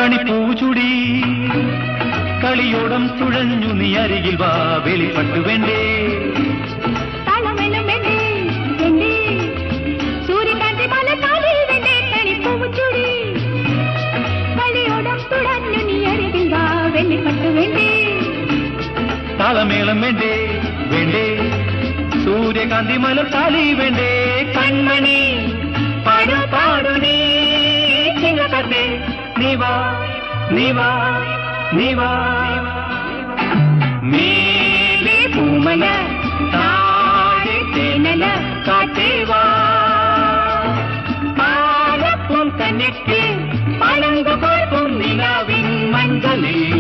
കണിപ്പൂചുടി കളിയോടം തുഴഞ്ഞു നീ അരികിൽ വാ വെളിപ്പെട്ടു വേണ്ടേ സൂര്യകാന്തി മല കാലിൽ വേണ്ടേ കണിപ്പൂചുടി കളിയോടം തുഴഞ്ഞു നീ അരികിൽ വാ വെളിപ്പെട്ടു വേണ്ടേ താളമേളം വേണ്ടേ വേണ്ടേ സൂര്യകാന്തി മല കാലിൽ വേണ്ടേ കൺമണി പാടു പാടു നീ ചിങ്ങത്തെ നീവാ നീവാ നീവാ മേലെ പൂമല താഴെ തേനല കാറ്റേവാ പാലപ്പും കനക്ക് പഴങ്കു കോർപ്പും നിലാവിൻ മഞ്ചലിൽ